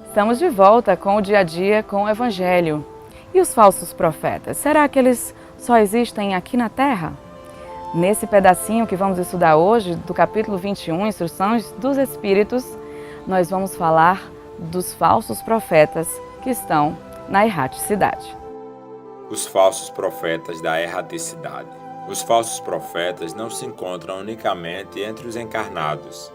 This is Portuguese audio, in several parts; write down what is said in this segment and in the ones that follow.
Estamos de volta com o dia a dia com o Evangelho. E os falsos profetas? Será que eles só existem aqui na Terra? Nesse pedacinho que vamos estudar hoje, do capítulo 21, Instruções dos Espíritos, nós vamos falar dos falsos profetas que estão na erraticidade. Os falsos profetas da erraticidade. Os falsos profetas não se encontram unicamente entre os encarnados.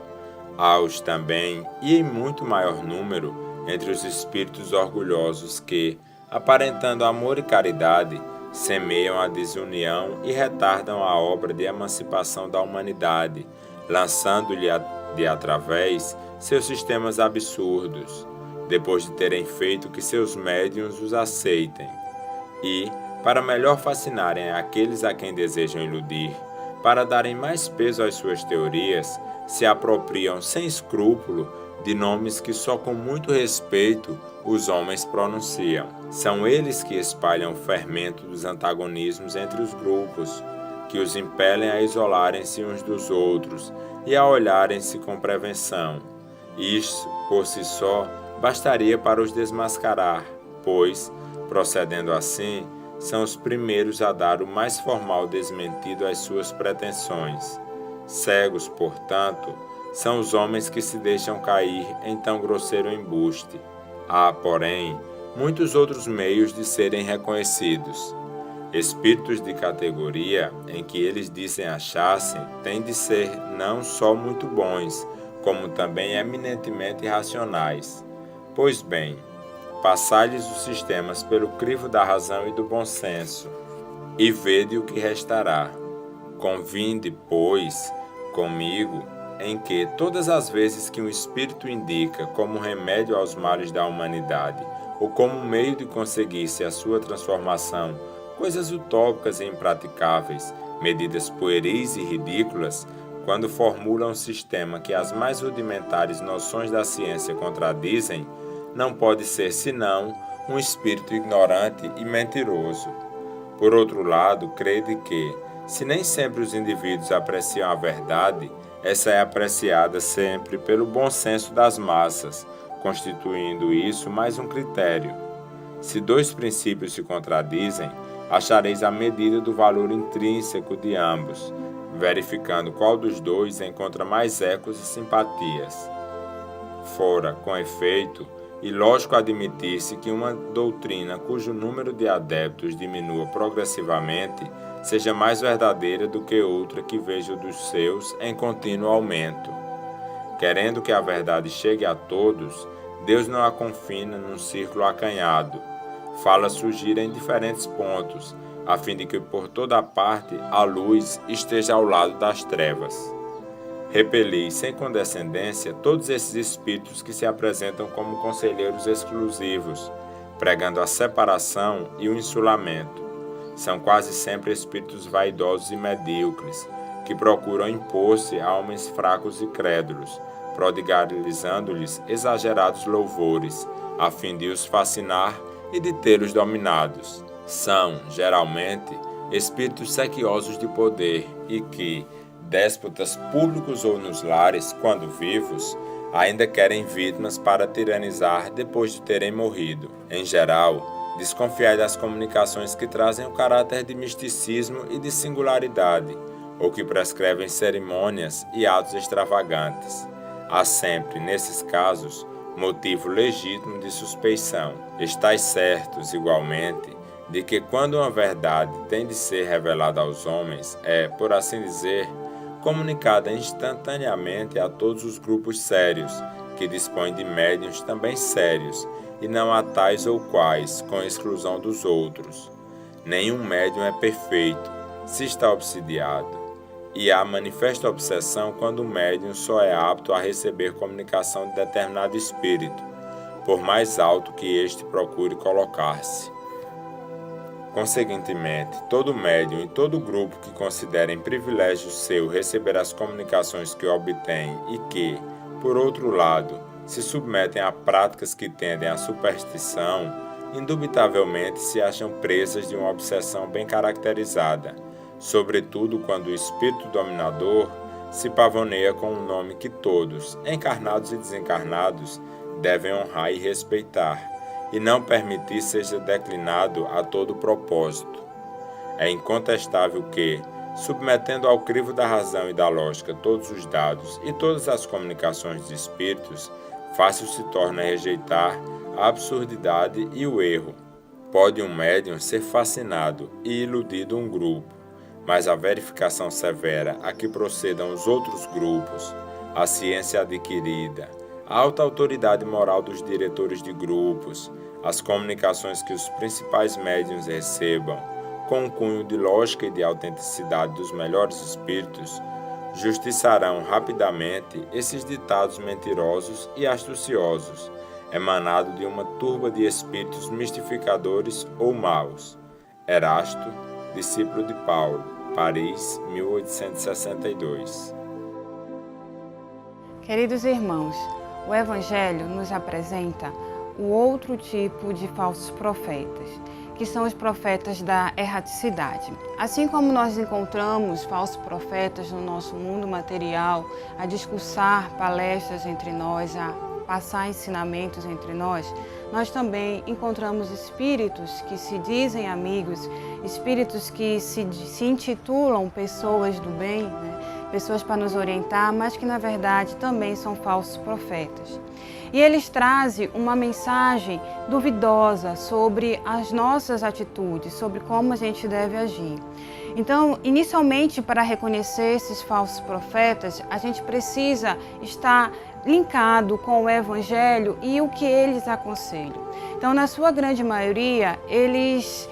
Há-os também, e em muito maior número, entre os espíritos orgulhosos que, aparentando amor e caridade, semeiam a desunião e retardam a obra de emancipação da humanidade, lançando-lhe de através seus sistemas absurdos, depois de terem feito que seus médiuns os aceitem. E, para melhor fascinarem aqueles a quem desejam iludir, para darem mais peso às suas teorias, se apropriam sem escrúpulo de nomes que só com muito respeito os homens pronunciam. São eles que espalham o fermento dos antagonismos entre os grupos, que os impelem a isolarem-se uns dos outros e a olharem-se com prevenção. Isso, por si só, bastaria para os desmascarar, pois, procedendo assim, são os primeiros a dar o mais formal desmentido às suas pretensões. Cegos, portanto, são os homens que se deixam cair em tão grosseiro embuste. Há, porém, muitos outros meios de serem reconhecidos. Espíritos de categoria em que eles dizem achar-se têm de ser não só muito bons, como também eminentemente racionais. Pois bem, passai-lhes os sistemas pelo crivo da razão e do bom senso, e vede o que restará. Convinde, pois, comigo, em que todas as vezes que um espírito indica como remédio aos males da humanidade, ou como meio de conseguir-se a sua transformação, coisas utópicas e impraticáveis, medidas pueris e ridículas, quando formula um sistema que as mais rudimentares noções da ciência contradizem, não pode ser senão um espírito ignorante e mentiroso. Por outro lado, crede que, se nem sempre os indivíduos apreciam a verdade, essa é apreciada sempre pelo bom senso das massas, constituindo isso mais um critério. Se dois princípios se contradizem, achareis a medida do valor intrínseco de ambos, verificando qual dos dois encontra mais ecos e simpatias. Fora, com efeito, ilógico admitir-se que uma doutrina cujo número de adeptos diminua progressivamente seja mais verdadeira do que outra que veja dos seus em contínuo aumento. Querendo que a verdade chegue a todos, Deus não a confina num círculo acanhado. Fala surgir em diferentes pontos, a fim de que por toda parte a luz esteja ao lado das trevas. Repeli sem condescendência todos esses espíritos que se apresentam como conselheiros exclusivos, pregando a separação e o insulamento. São quase sempre espíritos vaidosos e medíocres, que procuram impor-se a homens fracos e crédulos, prodigalizando-lhes exagerados louvores, a fim de os fascinar e de tê-los dominados. São, geralmente, espíritos sequiosos de poder e que, déspotas públicos ou nos lares, quando vivos, ainda querem vítimas para tiranizar depois de terem morrido. Em geral, desconfiai das comunicações que trazem o caráter de misticismo e de singularidade, ou que prescrevem cerimônias e atos extravagantes. Há sempre, nesses casos, motivo legítimo de suspeição. Estais certos, igualmente, de que quando uma verdade tem de ser revelada aos homens, é, por assim dizer, comunicada instantaneamente a todos os grupos sérios, que dispõem de médiuns também sérios, e não a tais ou quais, com exclusão dos outros. Nenhum médium é perfeito, se está obsidiado, e há manifesta obsessão quando o médium só é apto a receber comunicação de determinado espírito, por mais alto que este procure colocar-se. Conseguintemente, todo médium e todo grupo que considerem privilégio seu receber as comunicações que obtém e que, por outro lado, se submetem a práticas que tendem à superstição, indubitavelmente se acham presas de uma obsessão bem caracterizada, sobretudo quando o espírito dominador se pavoneia com um nome que todos, encarnados e desencarnados, devem honrar e respeitar, e não permitir seja declinado a todo propósito. É incontestável que, submetendo ao crivo da razão e da lógica todos os dados e todas as comunicações de espíritos, fácil se torna rejeitar a absurdidade e o erro. Pode um médium ser fascinado e iludido um grupo, mas a verificação severa a que procedam os outros grupos, a ciência adquirida, a alta autoridade moral dos diretores de grupos, as comunicações que os principais médiuns recebam, com um cunho de lógica e de autenticidade dos melhores espíritos, justiçarão rapidamente esses ditados mentirosos e astuciosos, emanados de uma turba de espíritos mistificadores ou maus. Erasto, discípulo de Paulo, Paris, 1862. Queridos irmãos, o Evangelho nos apresenta o outro tipo de falsos profetas, que são os profetas da erraticidade. Assim como nós encontramos falsos profetas no nosso mundo material, a discursar palestras entre nós, a passar ensinamentos entre nós, nós também encontramos espíritos que se dizem amigos, espíritos que se intitulam pessoas do bem, né? Pessoas para nos orientar, mas que na verdade também são falsos profetas. E eles trazem uma mensagem duvidosa sobre as nossas atitudes, sobre como a gente deve agir. Então, inicialmente, para reconhecer esses falsos profetas, a gente precisa estar linkado com o Evangelho e o que eles aconselham. Então, na sua grande maioria, eles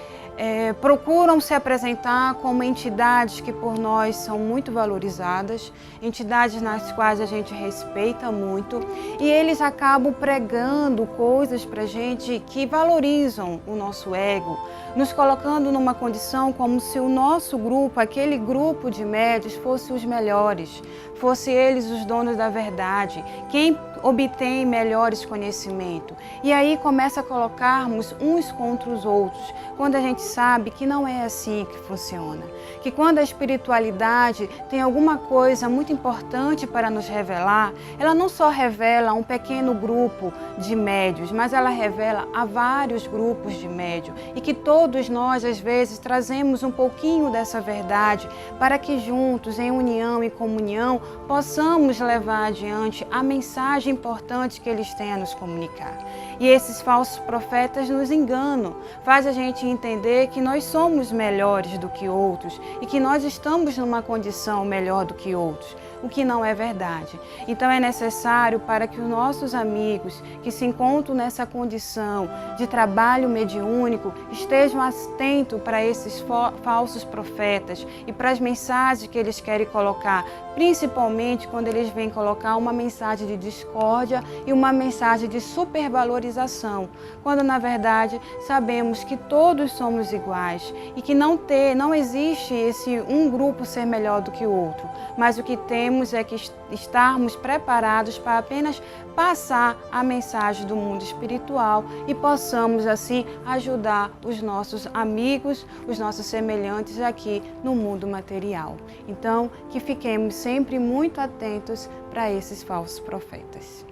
procuram se apresentar como entidades que por nós são muito valorizadas, entidades nas quais a gente respeita muito, e eles acabam pregando coisas para a gente que valorizam o nosso ego, nos colocando numa condição como se o nosso grupo, aquele grupo de médios, fosse os melhores, fosse eles os donos da verdade, quem obtém melhores conhecimentos. E aí começa a colocarmos uns contra os outros, quando a gente sabe que não é assim que funciona. Que quando a espiritualidade tem alguma coisa muito importante para nos revelar, ela não só revela a um pequeno grupo de médios, mas ela revela a vários grupos de médios. E que todos nós, às vezes, trazemos um pouquinho dessa verdade para que juntos, em união e comunhão, possamos levar adiante a mensagem importante que eles têm a nos comunicar. E esses falsos profetas nos enganam, faz a gente entender que nós somos melhores do que outros e que nós estamos numa condição melhor do que outros, o que não é verdade. Então é necessário para que os nossos amigos que se encontram nessa condição de trabalho mediúnico estejam atentos para esses falsos profetas e para as mensagens que eles querem colocar, principalmente quando eles vêm colocar uma mensagem de discórdia e uma mensagem de supervalorização, quando na verdade sabemos que todos somos iguais e que não existe esse um grupo ser melhor do que o outro, mas o que temos é que estarmos preparados para apenas passar a mensagem do mundo espiritual e possamos assim ajudar os nossos amigos, os nossos semelhantes aqui no mundo material. Então, que fiquemos sempre muito atentos para esses falsos profetas.